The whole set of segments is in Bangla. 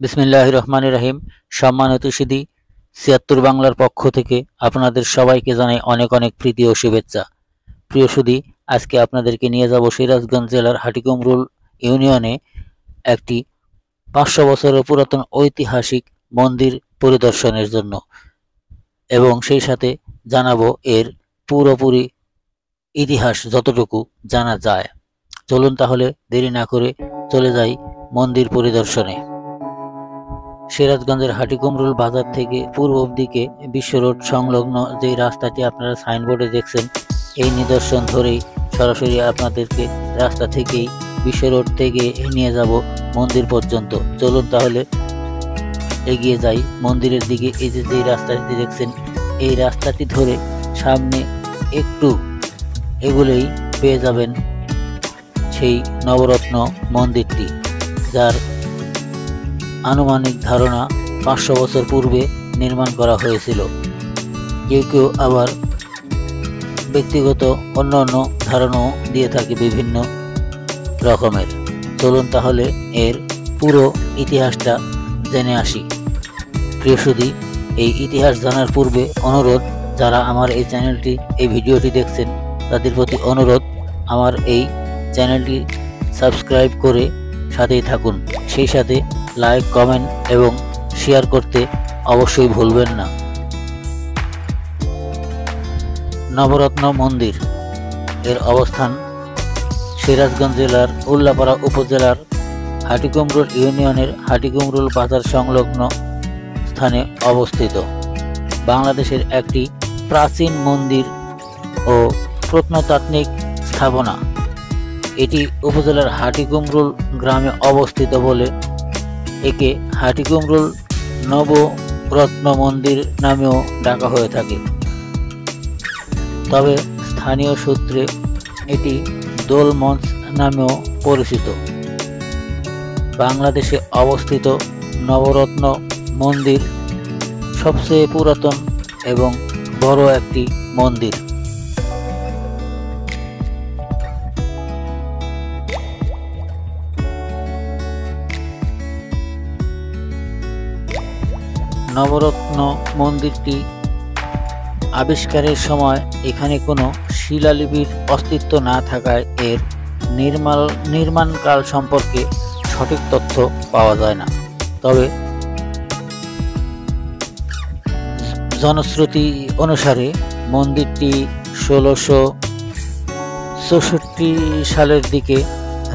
বিসমিল্লাহির রহমানির রহিম। সম্মানিত সুধী, ৭৬ বাংলার পক্ষ থেকে আপনাদের সবাইকে জানাই অনেক অনেক প্রীতি ও শুভেচ্ছা। প্রিয় সুধী, আজকে আপনাদেরকে নিয়ে যাব সিরাজগঞ্জ জেলার হাটিকুমরুল ইউনিয়নে একটি ৫০০ বছরের পুরাতন ঐতিহাসিক মন্দির পরিদর্শনের জন্য, এবং সেই সাথে জানাবো এর পুরোপুরি ইতিহাস যতটুকু জানা যায়। চলুন তাহলে দেরি না করে চলে যাই মন্দির পরিদর্শনে। সিরাজগঞ্জের হাটিকুমরুল বাজার থেকে পূর্ব দিকে বিশ্ব রোড সংলগ্ন যে রাস্তাটি আপনারা সাইনবোর্ডে দেখছেন, এই নিদর্শন ধরেই সরাসরি আপনাদেরকে রাস্তা থেকেই বিশ্ব রোড থেকে নিয়ে যাব মন্দির পর্যন্ত। চলুন তাহলে এগিয়ে যাই মন্দিরের দিকে। এই যে রাস্তাটি দেখছেন, এই রাস্তাটি ধরে সামনে একটু এগুলেই পেয়ে যাবেন সেই নবরত্ন মন্দিরটি, যার আনুমানিক ধারণা ৫০০ বছর পূর্বে নির্মাণ করা হয়েছিল। কেউ কেউ আবার ব্যক্তিগত অন্যান্য ধারণাও দিয়ে থাকে বিভিন্ন রকমের। চলুন তাহলে এর পুরো ইতিহাসটা জেনে আসি। প্রিয় সুধী, এই ইতিহাস জানার পূর্বে অনুরোধ, যারা আমার এই চ্যানেলটি এই ভিডিওটি দেখছেন তাদের প্রতি অনুরোধ, আমার এই চ্যানেলটি সাবস্ক্রাইব করে সাথেই থাকুন। সেই সাথে লাইক, কমেন্ট এবং শেয়ার করতে অবশ্যই ভুলবেন না। নবরত্ন মন্দির এর অবস্থান সিরাজগঞ্জ জেলার উল্লাপাড়া উপজেলার হাটিকুমরুল ইউনিয়নের হাটিকুমরুল বাজার সংলগ্ন স্থানে অবস্থিত। বাংলাদেশের একটি প্রাচীন মন্দির ও প্রত্নতাত্ত্বিক স্থাপনা। এটি উপজেলার হাটিকুমরুল গ্রামে অবস্থিত বলে একে হাটিকুমরুল নবরত্ন মন্দির নামেও ডাকা হয়ে থাকে। তবে স্থানীয় সূত্রে এটি দোলমঞ্চ নামেও পরিচিত। বাংলাদেশে অবস্থিত নবরত্ন মন্দির সবচেয়ে পুরাতন এবং বড় একটি মন্দির। নবরত্ন মন্দিরটি আবিষ্কারের সময় এখানে কোনো শিলালিপির অস্তিত্ব না থাকায় এর নির্মাণকাল সম্পর্কে সঠিক তথ্য পাওয়া যায় না। তবে জনশ্রুতি অনুসারে মন্দিরটি ১৬৬৪ সালের দিকে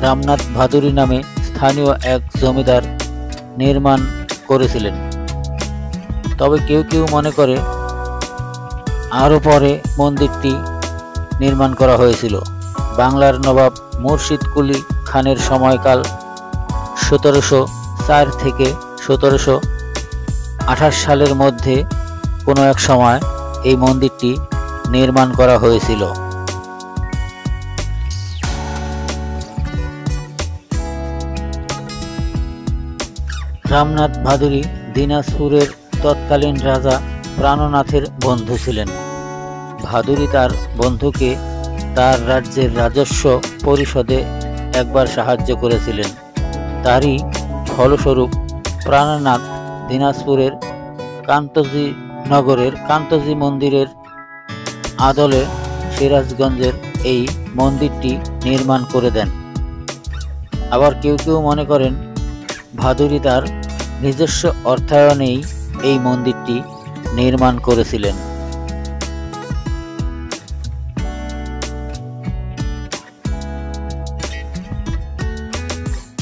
রামনাথ ভাদুরী নামে স্থানীয় এক জমিদার নির্মাণ করেছিলেন। তবে কেউ কেউ মনে করে আরও পরে মন্দিরটি নির্মাণ করা হয়েছিল। বাংলার নবাব মুর্শিদ কুলি খানের সময়কাল ১৭০৪ থেকে ১৭২৮ সালের মধ্যে কোনো এক সময় এই মন্দিরটি নির্মাণ করা হয়েছিল। রামনাথ ভাদুরী দিনাজপুরের তৎকালীন রাজা প্রাণনাথের বন্ধু ছিলেন। ভাদুরী তার বন্ধুকে তার রাজ্যের রাজস্ব পরিশোধে একবার সাহায্য করেছিলেন। তারই ফলস্বরূপ প্রাণনাথ দিনাজপুরের কান্তজি নগরের কান্তজি মন্দিরের আদলে সিরাজগঞ্জের এই মন্দিরটি নির্মাণ করে দেন। আবার কেউ কেউ মনে করেন ভাদুরী তার নিজস্ব অর্থায়নেই এই মন্দিরটি নির্মাণ করেছিলেন।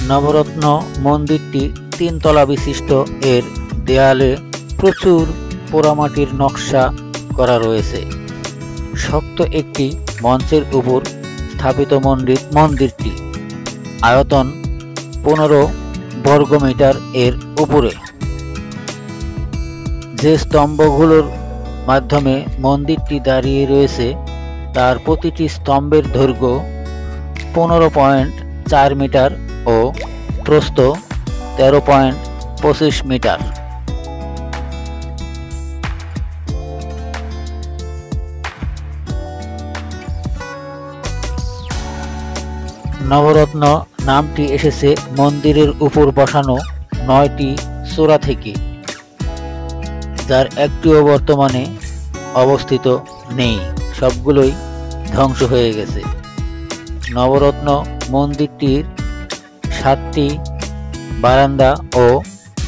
নবরত্ন মন্দিরটি ৩ তলা বিশিষ্ট। এর দেয়ালে প্রচুর পোড়ামাটির নকশা করা রয়েছে। শক্ত একটি মঞ্চের উপর স্থাপিত মন্দিরটি আয়তন ১৫ বর্গমিটার এর উপরে। যে স্তম্ভগুলোর মাধ্যমে মন্দিরটি দাঁড়িয়ে রয়েছে তার প্রতিটি স্তম্ভের দৈর্ঘ্য ১৫.৪ মিটার ও প্রস্থ ১৩.২৫ মিটার। নবরত্ন নামটি এসেছে মন্দিরের উপর বসানো 9টি চূড়া থেকে, যার একটিও বর্তমানে অবস্থিত নেই, সবগুলোই ধ্বংস হয়ে গেছে। নবরত্ন মন্দিরটির 7টি বারান্দা ও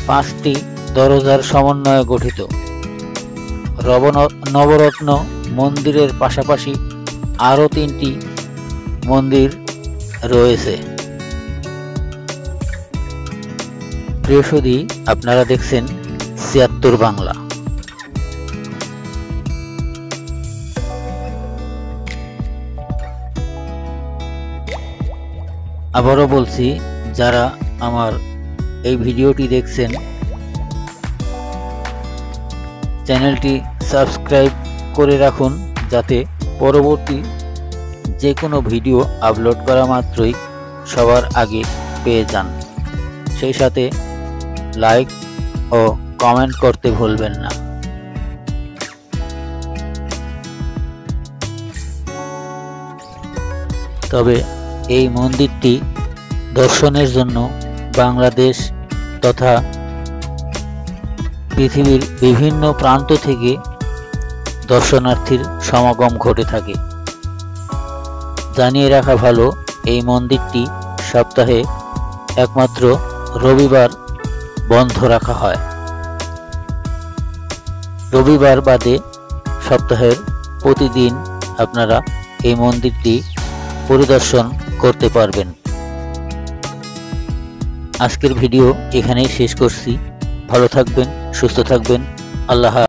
5টি দরজার সমন্বয়ে গঠিত। নবরত্ন মন্দিরের পাশাপাশি আরও 3টি মন্দির রয়েছে। প্রিয় সুধী, আপনারা দেখছেন ৭৬ বাংলা। আবারও বলছি, যারা আমার এই ভিডিওটি দেখছেন, চ্যানেলটি সাবস্ক্রাইব করে রাখুন, যাতে পরবর্তী যে কোনো ভিডিও আপলোড করা মাত্রই সবার আগে পেয়ে যান। সেই সাথে লাইক ও কমেন্ট করতে ভুলবেন না। তবে এই মন্দিরটি দর্শনের জন্য বাংলাদেশ তথা পৃথিবীর বিভিন্ন প্রান্ত থেকে দর্শনার্থীর সমাগম ঘটে থাকে। জানিয়ে রাখা ভালো, এই মন্দিরটি সপ্তাহে একমাত্র রবিবার বন্ধ রাখা হয়। রবিবার বাদে সপ্তাহের প্রতিদিন আপনারা এই মন্দিরটি পরিদর্শন করতে পারবেন। আজকের ভিডিও এখানেই শেষ করছি। ভালো থাকবেন, সুস্থ থাকবেন। আল্লাহ।